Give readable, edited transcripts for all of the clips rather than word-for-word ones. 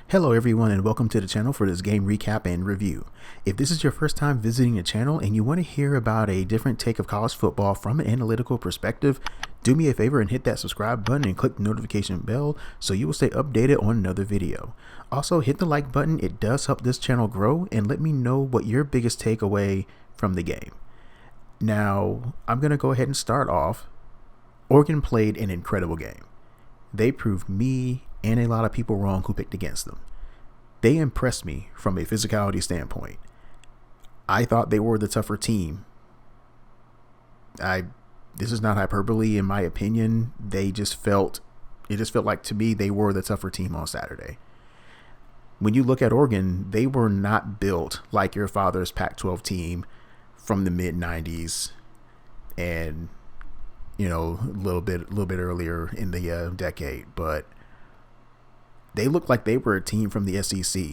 Hello everyone and welcome to the channel for this game recap and review. If this is your first time visiting the channel and you want to hear about a different take of college football from an analytical perspective, do me a favor and hit that subscribe button and click the notification bell so you will stay updated on another video. Also hit the like button, it does help this channel grow, and let me know what your biggest takeaway from the game. Now, I'm going to go ahead and start off. Oregon played an incredible game. They proved me and a lot of people wrong who picked against them. They impressed me from a physicality standpoint. I thought they were the tougher team. This is not hyperbole in my opinion. It just felt like to me they were the tougher team on Saturday. When you look at Oregon, they were not built like your father's Pac-12 team from the mid-90s and a little bit earlier in the decade, but they looked like they were a team from the SEC,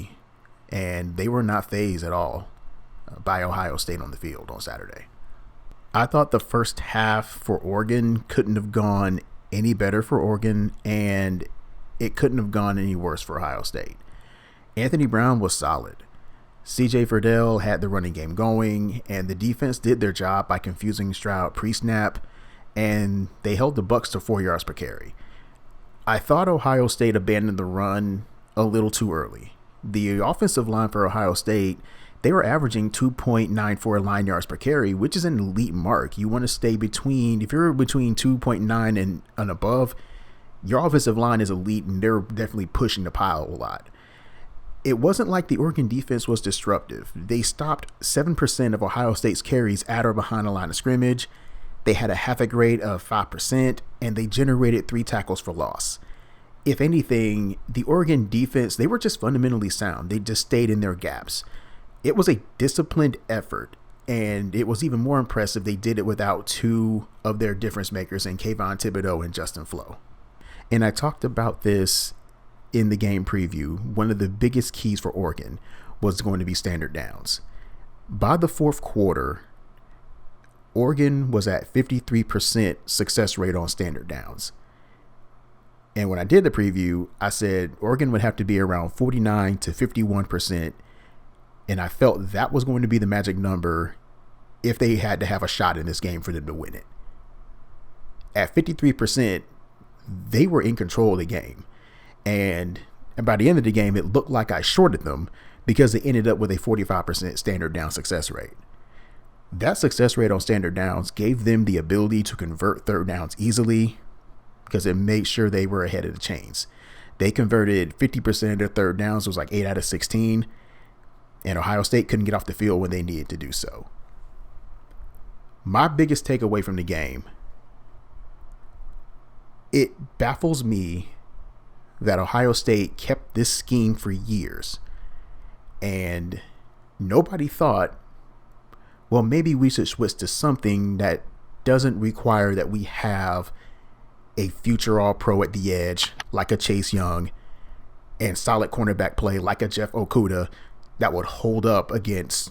and they were not fazed at all by Ohio State on the field on Saturday. I thought the first half for Oregon couldn't have gone any better for Oregon, and it couldn't have gone any worse for Ohio State. Anthony Brown was solid. CJ VERDELL had the running game going, and the defense did their job by confusing Stroud pre-snap, and they held the Bucks to 4 yards per carry. I thought Ohio State abandoned the run a little too early. The offensive line for Ohio State, they were averaging 2.94 line yards per carry, which is an elite mark. You want to stay between, if you're between 2.9 and above, your offensive line is elite, and they're definitely pushing the pile a lot. It wasn't like the Oregon defense was disruptive. They stopped 7% of Ohio State's carries at or behind the line of scrimmage. They had a havoc rate of 5%, and they generated 3 tackles for loss. If anything, the Oregon defense, they were just fundamentally sound. They just stayed in their gaps. It was a disciplined effort, and it was even more impressive they did it without 2 of their difference makers in Kayvon, Thibideaux, and Justin Flowe. And I talked about this in the game preview. One of the biggest keys for Oregon was going to be standard downs. By the fourth quarter, Oregon was at 53% success rate on standard downs. And when I did the preview, I said Oregon would have to be around 49 to 51%. And I felt that was going to be the magic number if they had to have a shot in this game for them to win it. At 53%, they were in control of the game. And by the end of the game, it looked like I shorted them because they ended up with a 45% standard down success rate. That success rate on standard downs gave them the ability to convert third downs easily because it made sure they were ahead of the chains. They converted 50% of their third downs. It was like 8 out of 16. And Ohio State couldn't get off the field when they needed to do so. My biggest takeaway from the game, it baffles me that Ohio State kept this scheme for years. And nobody thought, well, maybe we should switch to something that doesn't require that we have a future all-pro at the edge like a Chase Young and solid cornerback play like a Jeff Okudah that would hold up against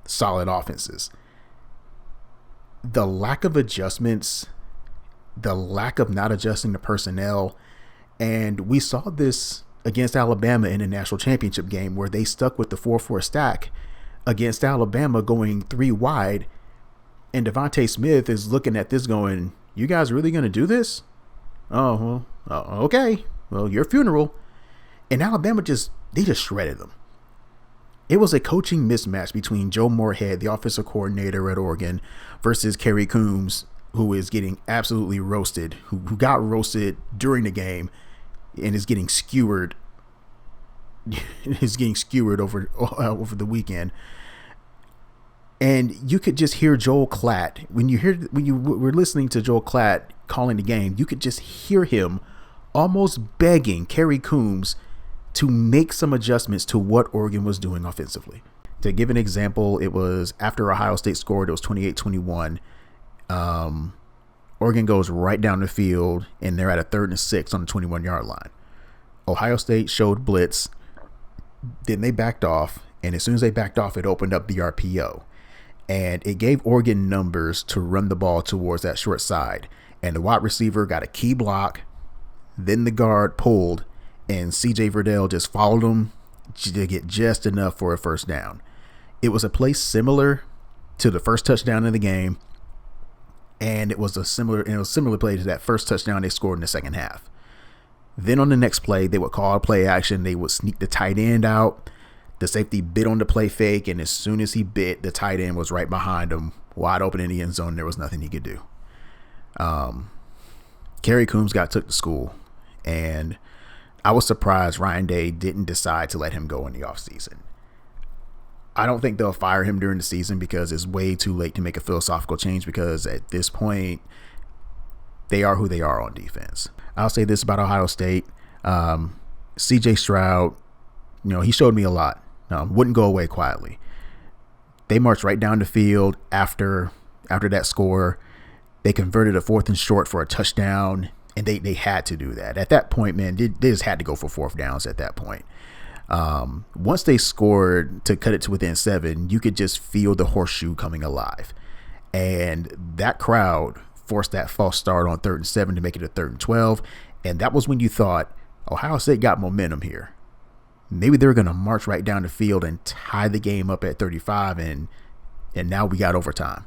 solid offenses. The lack of adjustments, the lack of not adjusting the personnel, and we saw this against Alabama in the national championship game where they stuck with the 4-4 stack against Alabama going 3 wide, and Devontae Smith is looking at this going, you guys really going to do this? Oh, well, okay. Well, your funeral. And Alabama they just shredded them. It was a coaching mismatch between Joe Moorhead, the offensive coordinator at Oregon, versus Kerry Coombs, who is getting absolutely roasted, who got roasted during the game and is getting skewered over the weekend. And you could just hear Joel Klatt when you were listening to Joel Klatt calling the game. You could just hear him almost begging Kerry Coombs to make some adjustments to what Oregon was doing offensively. To give an example, it was after Ohio State scored. It was 28-21. Oregon goes right down the field, and they're at a 3rd and 6 on the 21-yard line. Ohio State showed blitz. Then they backed off, and as soon as they backed off, it opened up the RPO. And it gave Oregon numbers to run the ball towards that short side. And the wide receiver got a key block. Then the guard pulled. and CJ VERDELL just followed him to get just enough for a first down. It was a play similar to the first touchdown of the game, and it was a similar play to that first touchdown they scored in the second half. Then on the next play, they would call a play action. They would sneak the tight end out. The safety bit on the play fake, and as soon as he bit, the tight end was right behind him, wide open in the end zone. There was nothing he could do. Kerry Coombs got took to school, and I was surprised Ryan Day didn't decide to let him go in the offseason. I don't think they'll fire him during the season because it's way too late to make a philosophical change, because at this point, they are who they are on defense. I'll say this about Ohio State. CJ Stroud, he showed me a lot. Wouldn't go away quietly. They marched right down the field after that score. They converted a 4th and short for a touchdown, and they had to do that. At that point, man, they just had to go for 4th downs at that point. Once they scored to cut it to within 7, you could just feel the horseshoe coming alive. And that crowd forced that false start on 3rd and 7 to make it a 3rd and 12. And that was when you thought, Ohio State got momentum here. Maybe they're going to march right down the field and tie the game up at 35, and now we got overtime.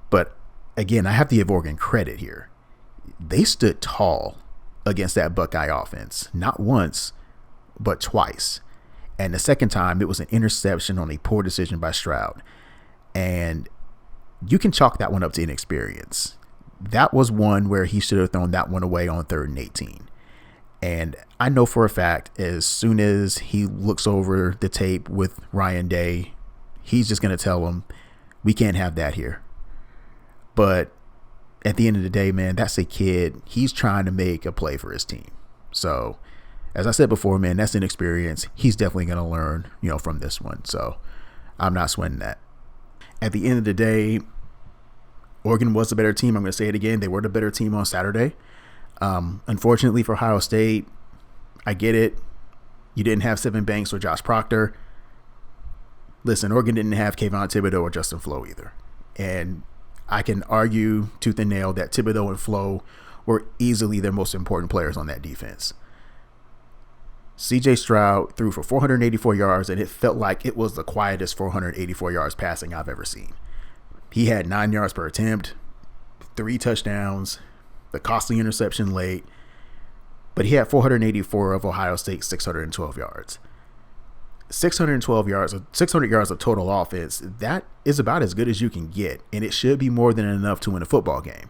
But again, I have to give Oregon credit here. They stood tall against that Buckeye offense, not once, but twice. And the second time, it was an interception on a poor decision by Stroud. And you can chalk that one up to inexperience. That was one where he should have thrown that one away on 3rd and 18. And I know for a fact, as soon as he looks over the tape with Ryan Day, he's just going to tell him, we can't have that here. But at the end of the day, man, that's a kid. He's trying to make a play for his team. So, as I said before, man, that's inexperience. He's definitely going to learn, from this one. So, I'm not sweating that. At the end of the day, Oregon was the better team. I'm going to say it again. They were the better team on Saturday. Unfortunately for Ohio State, I get it. You didn't have Sevyn Banks or Josh Proctor. Listen, Oregon didn't have Kayvon Thibideaux or Justin Flowe either. And I can argue tooth and nail that Thibideaux and Flowe were easily their most important players on that defense. CJ Stroud threw for 484 yards, and it felt like it was the quietest 484 yards passing I've ever seen. He had 9 yards per attempt, 3 touchdowns, the costly interception late, but he had 484 of Ohio State's 612 yards. 600 yards of total offense, that is about as good as you can get, and it should be more than enough to win a football game.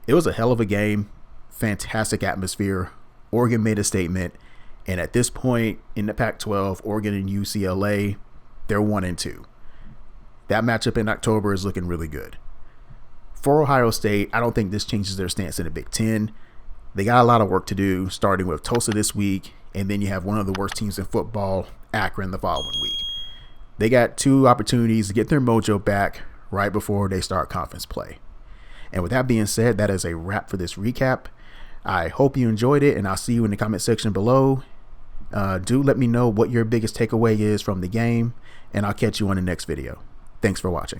It was a hell of a game, fantastic atmosphere. Oregon made a statement, and at this point in the Pac-12, Oregon and UCLA, they're 1-2. That matchup in October is looking really good. For Ohio State, I don't think this changes their stance in the Big Ten. They got a lot of work to do, starting with Tulsa this week, and then you have one of the worst teams in football, Akron, the following week. They got 2 opportunities to get their mojo back right before they start conference play. And with that being said, that is a wrap for this recap. I hope you enjoyed it, and I'll see you in the comment section below. Do let me know what your biggest takeaway is from the game, and I'll catch you on the next video. Thanks for watching.